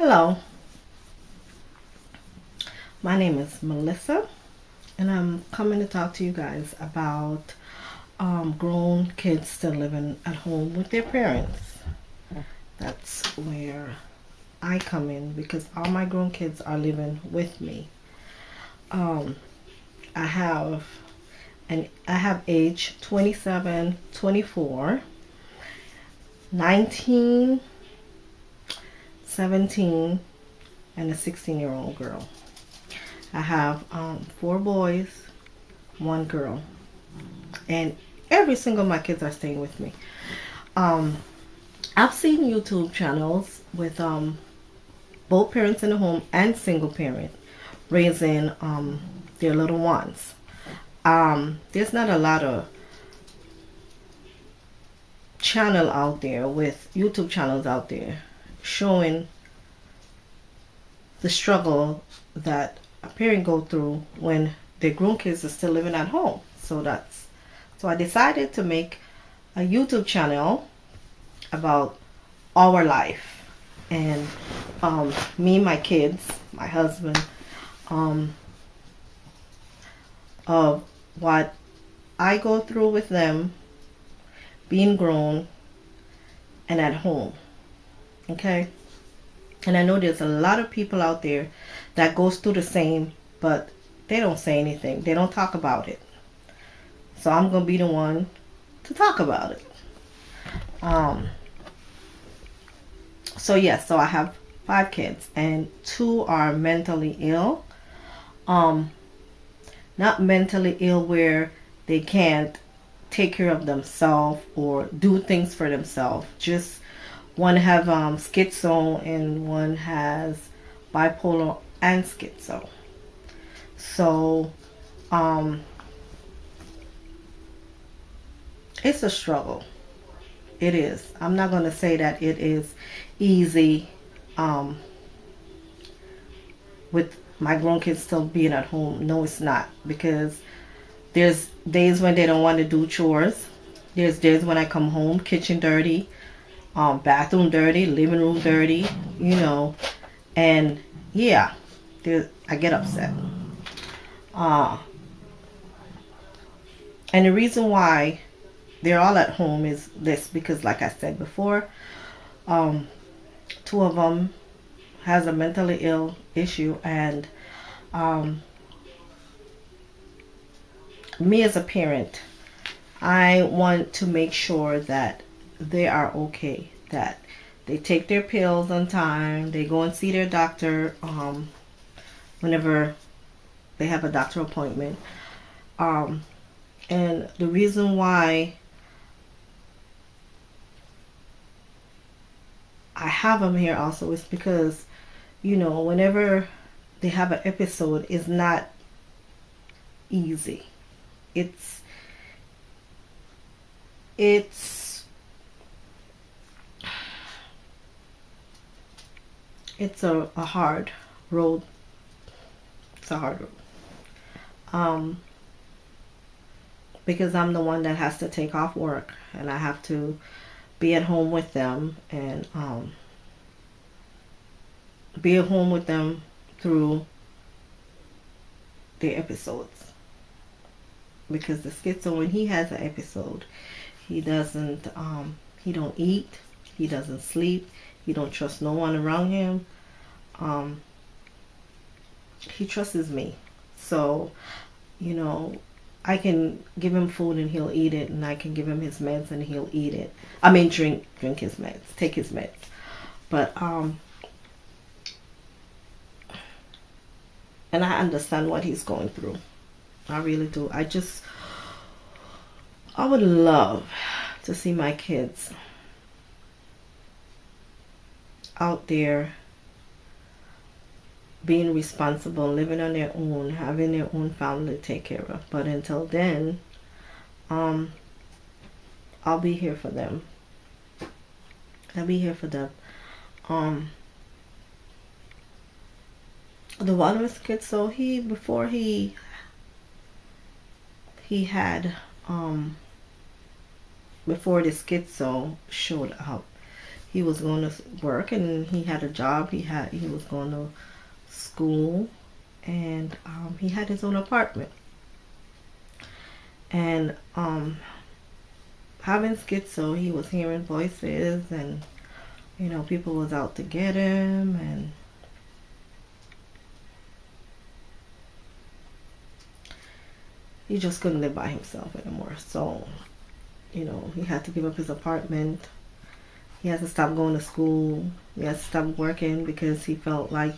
Hello, my name is Melissa, and I'm coming to talk to you guys about grown kids still living at home with their parents. That's where I come in because all my grown kids are living with me. Um, I have I have age 27, 24, 19, 17, and a 16-year-old girl. I have four boys, one girl, and every single my kids are staying with me. Um, I've seen YouTube channels with both parents in the home and single parent raising their little ones. There's not a lot of channel out there with YouTube channels out there showing the struggle that a parent go through when their grown kids are still living at home. So I decided to make a YouTube channel about our life and me, my kids, my husband, of what I go through with them being grown and at home. Okay? And I know there's a lot of people out there that goes through the same, but they don't say anything. They don't talk about it. So I'm going to be the one to talk about it. So I have five kids and two are mentally ill. Not mentally ill where they can't take care of themselves or do things for themselves. Just one have schizo and one has bipolar and schizo. So it's a struggle. It is. I'm not going to say that it is easy with my grown kids still being at home. No, it's not, because there's days when they don't want to do chores. There's days when I come home, kitchen dirty, bathroom dirty, living room dirty, and yeah, I get upset. And the reason why they're all at home is this, because like I said before, two of them has a mentally ill issue, and me as a parent, I want to make sure that they are okay, that they take their pills on time, they go and see their doctor whenever they have a doctor appointment. And the reason why I have them here also is because, whenever they have an episode, it's not easy. It's a hard road. It's a hard road. Because I'm the one that has to take off work and I have to be at home with them and be at home with them through the episodes. Because the schizo, when he has an episode, he don't eat, he doesn't sleep, he don't trust no one around him. He trusts me. So, I can give him food and he'll eat it, and I can give him his meds and he'll eat it. I mean, drink his meds, take his meds. But and I understand what he's going through. I really do. I would love to see my kids out there being responsible, living on their own, having their own family to take care of. But until then, I'll be here for them. I'll be here for them. The one with schizo, before he before the schizo showed up, he was going to work, and he had a job. He was going to school, and he had his own apartment. And having schizo, he was hearing voices, and people was out to get him, and he just couldn't live by himself anymore. So he had to give up his apartment. He had to stop going to school. He had to stop working because he felt like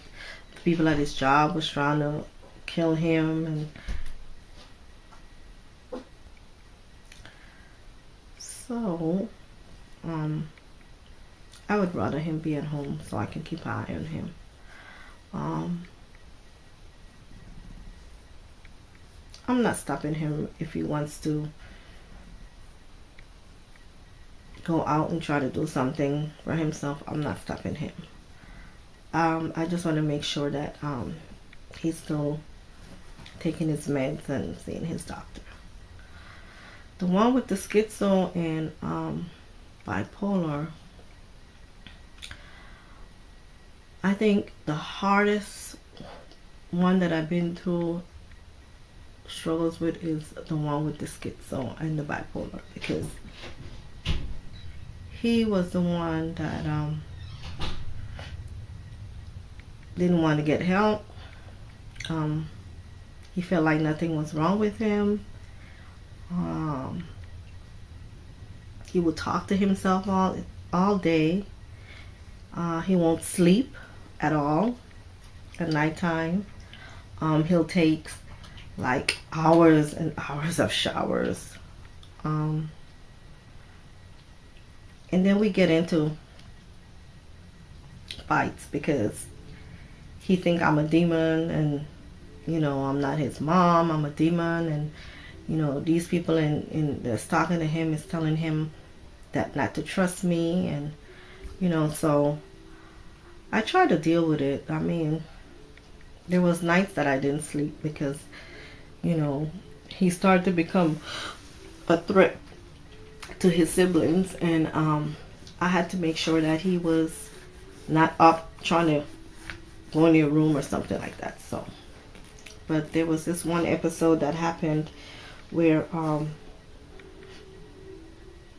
the people at his job was trying to kill him. And so I would rather him be at home so I can keep an eye on him. I'm not stopping him if he wants to go out and try to do something for himself. I'm not stopping him. I just want to make sure that he's still taking his meds and seeing his doctor. The one with the schizo and bipolar, I think the hardest one that I've been through struggles with is the one with the schizo and the bipolar, because he was the one that didn't want to get help. He felt like nothing was wrong with him. He would talk to himself all day. He won't sleep at all at nighttime. He'll take like hours and hours of showers. And then we get into fights because he think I'm a demon, and I'm not his mom, I'm a demon, and these people that's talking to him is telling him that not to trust me, and so I try to deal with it. I mean, there was nights that I didn't sleep because he started to become a threat to his siblings, and I had to make sure that he was not up trying to go in your room or something like that. So, but there was this one episode that happened where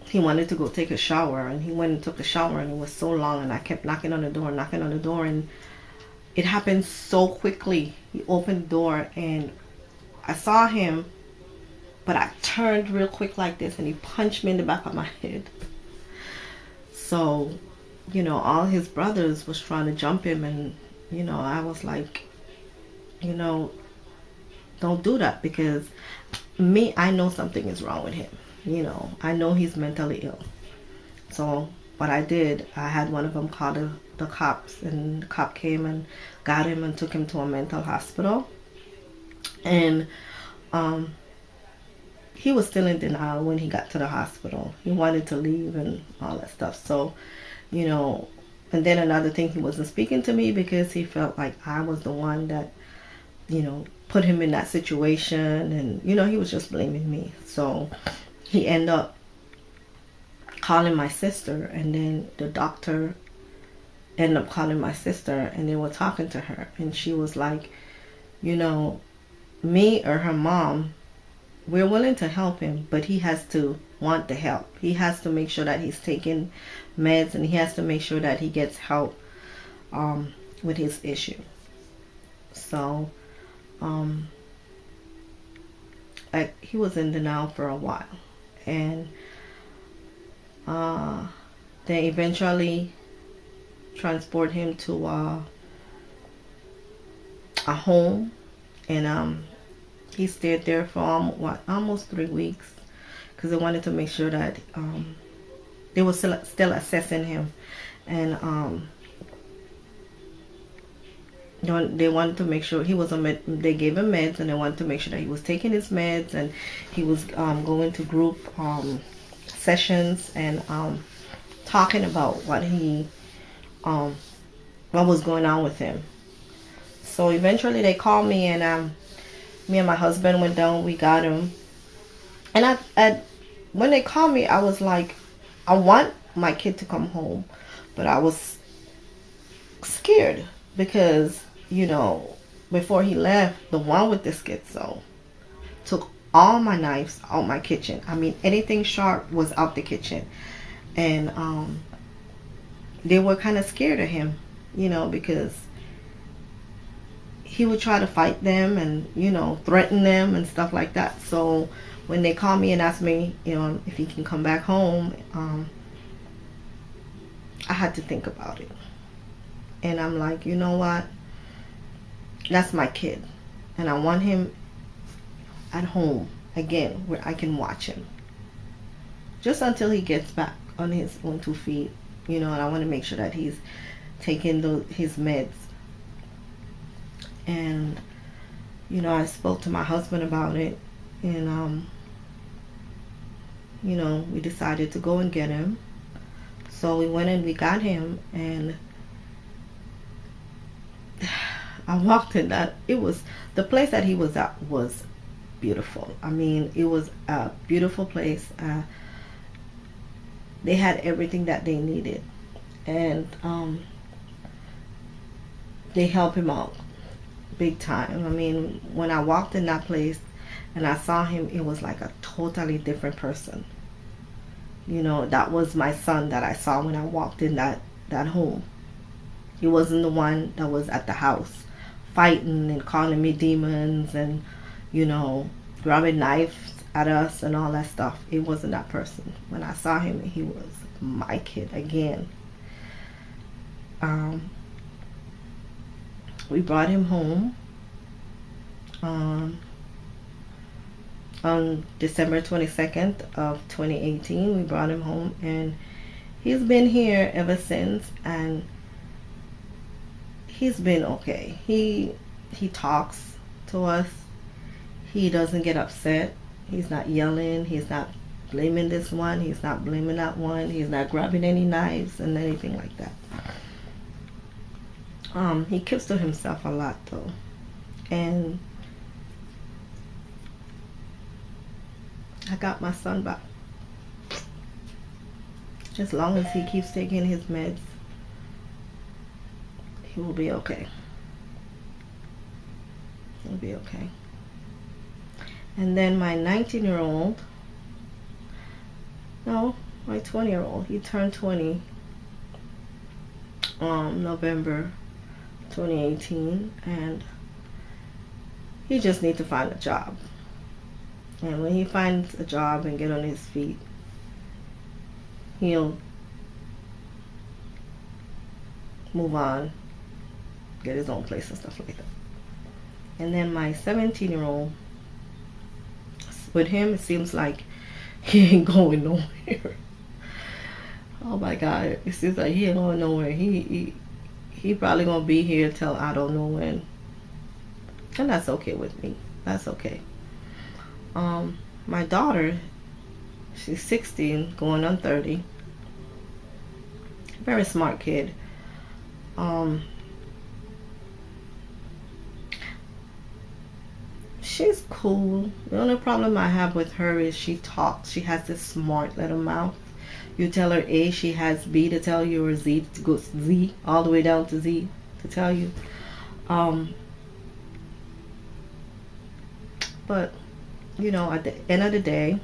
he wanted to go take a shower, and he went and took a shower, and it was so long, and I kept knocking on the door, and it happened so quickly. He opened the door, and I saw him, but I turned real quick like this, and he punched me in the back of my head. So, all his brothers was trying to jump him, and I was like, don't do that, because I know something is wrong with him. I know he's mentally ill. So what I did, I had one of them call the cops, and the cop came and got him and took him to a mental hospital. And he was still in denial when he got to the hospital. He wanted to leave and all that stuff. So, and then another thing, he wasn't speaking to me because he felt like I was the one that, put him in that situation. And, he was just blaming me. So he ended up calling my sister, and then the doctor ended up calling my sister, and they were talking to her. And she was like, me or her mom, we're willing to help him, but he has to want the help. He has to make sure that he's taking meds, and he has to make sure that he gets help with his issue. So he was in denial for a while, and they eventually transport him to a home, and he stayed there for almost 3 weeks, because they wanted to make sure that they were still assessing him, and they wanted to make sure he was they gave him meds, and they wanted to make sure that he was taking his meds, and he was going to group sessions, and talking about what was going on with him. So eventually they called me, and me and my husband went down. We got him, and when they called me, I was like, I want my kid to come home, but I was scared because, you know, before he left, the one with the schizo took all my knives out my kitchen. I mean, anything sharp was out the kitchen. And they were kind of scared of him, you know, because he would try to fight them and, you know, threaten them and stuff like that. So when they called me and asked me, you know, if he can come back home, I had to think about it. And I'm like, you know what? That's my kid. And I want him at home again where I can watch him. Just until he gets back on his own 2 feet, you know, and I want to make sure that he's taking his meds. And, you know, I spoke to my husband about it. And, you know, we decided to go and get him. So we went and we got him, and I walked in that, it was, the place that he was at was beautiful. I mean, it was a beautiful place. They had everything that they needed, and they helped him out big time. I mean, when I walked in that place and I saw him, it was like a totally different person. You know, that was my son that I saw when I walked in that home. He wasn't the one that was at the house fighting and calling me demons and, you know, grabbing knives at us and all that stuff. It wasn't that person. When I saw him, he was my kid again. We brought him home on December 22nd of 2018. We brought him home, and he's been here ever since, and he's been okay. He talks to us. He doesn't get upset. He's not yelling. He's not blaming this one. He's not blaming that one. He's not grabbing any knives and anything like that. He keeps to himself a lot though. And I got my son back. As long as he keeps taking his meds, he will be okay. He'll be okay. And then my 19-year-old, no, my 20-year-old, he turned 20 November 2018, and he just needs to find a job. And when he finds a job and get on his feet, he'll move on, get his own place and stuff like that. And then my 17-year-old, with him, it seems like he ain't going nowhere. Oh my God, it seems like he ain't going nowhere. He probably gonna be here till I don't know when, and that's okay with me. That's okay. My daughter, she's 16, going on 30. Very smart kid. She's cool. The only problem I have with her is she talks. She has this smart little mouth. You tell her A, she has B to tell you, or Z to go Z all the way down to Z to tell you. But you know, at the end of the day,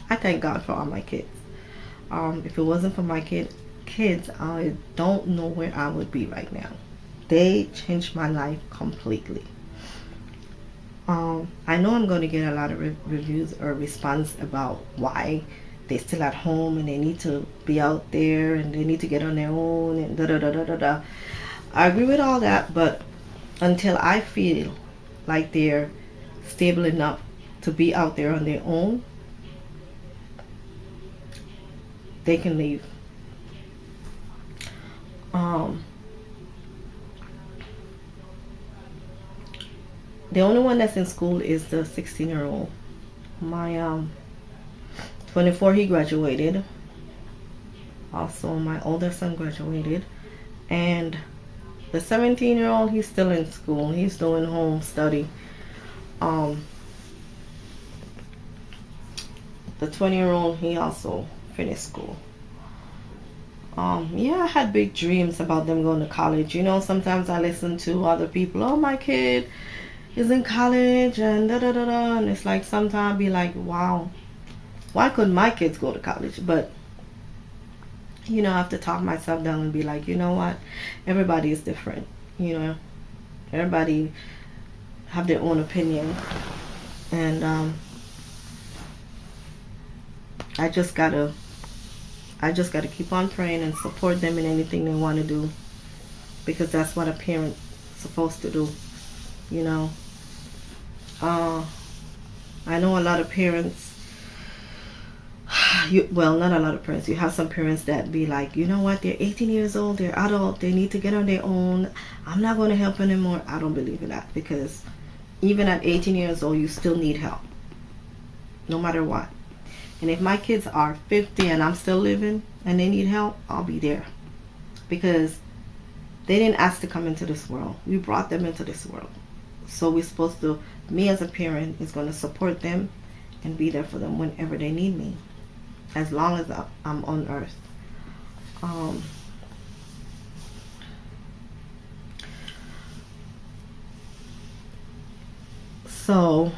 I thank God for all my kids. If it wasn't for my kids, I don't know where I would be right now. They changed my life completely. I know I'm going to get a lot of reviews or response about why they're still at home and they need to be out there and they need to get on their own and da da da da da da. I agree with all that, but until I feel like they're stable enough to be out there on their own, they can leave. The only one that's in school is the 16-year-old. My 24, he graduated. Also, my older son graduated. And the 17-year-old, he's still in school. He's doing home study. The 20-year-old, he also finish school. Yeah, I had big dreams about them going to college. You know, sometimes I listen to other people, oh, my kid is in college and da da da da, and it's like sometimes I be like, wow, why couldn't my kids go to college? But you know, I have to talk myself down and be like, you know what, everybody is different. You know, everybody have their own opinion, and I just gotta keep on praying and support them in anything they want to do, because that's what a parent's supposed to do. You know, I know a lot of parents, well, not a lot of parents, you have some parents that be like, you know what, they're 18 years old, they're adult, they need to get on their own, I'm not going to help anymore. I don't believe in that, because even at 18 years old, you still need help, no matter what. And if my kids are 50 and I'm still living and they need help, I'll be there, because they didn't ask to come into this world. We brought them into this world. So we're supposed to, me as a parent is going to support them and be there for them whenever they need me, as long as I'm on earth. So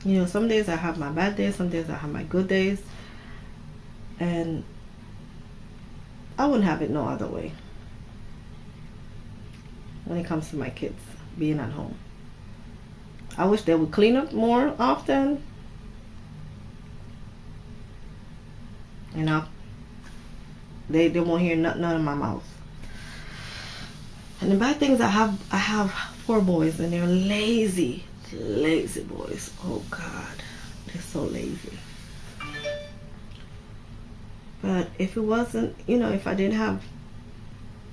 you know, some days I have my bad days, some days I have my good days, and I wouldn't have it no other way when it comes to my kids being at home. I wish they would clean up more often. You know, they won't hear nothing out of my mouth. And the bad things, I have 4 boys, and they're lazy boys. Oh God, they're so lazy. But if it wasn't, you know, if I didn't have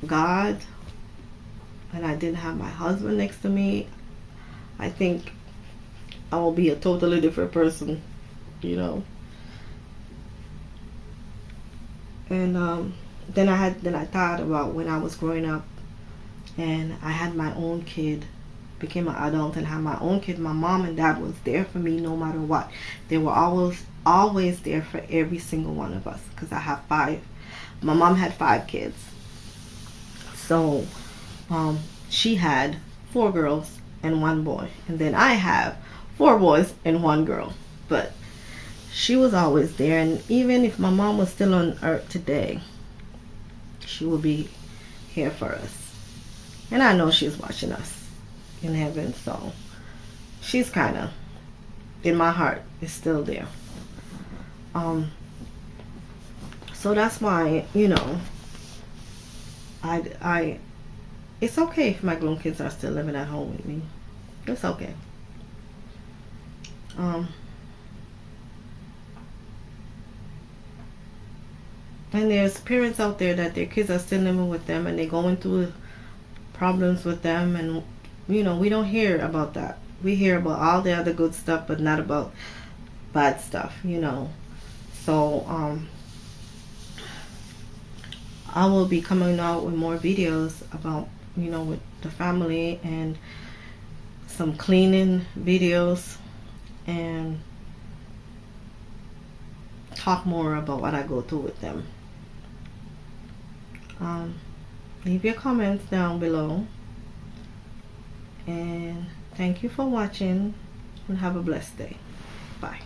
God and I didn't have my husband next to me, I think I will be a totally different person, you know. And then I thought about when I was growing up and I had my own kid, became an adult and had my own kid. My mom and dad was there for me no matter what. They were always there for every single one of us, because I have 5. My mom had 5 kids. So she had 4 girls and 1 boy, and then I have 4 boys and 1 girl. But she was always there, and even if my mom was still on earth today, she will be here for us. And I know she's watching us in heaven, so she's kind of in my heart, is still there. So that's why, you know, I it's okay if my grown kids are still living at home with me. It's okay. And there's parents out there that their kids are still living with them and they're going through problems with them, and you know, we don't hear about that. We hear about all the other good stuff, but not about bad stuff, you know. So I will be coming out with more videos about, you know, with the family, and some cleaning videos, and talk more about what I go through with them. Leave your comments down below, and thank you for watching, and have a blessed day. Bye.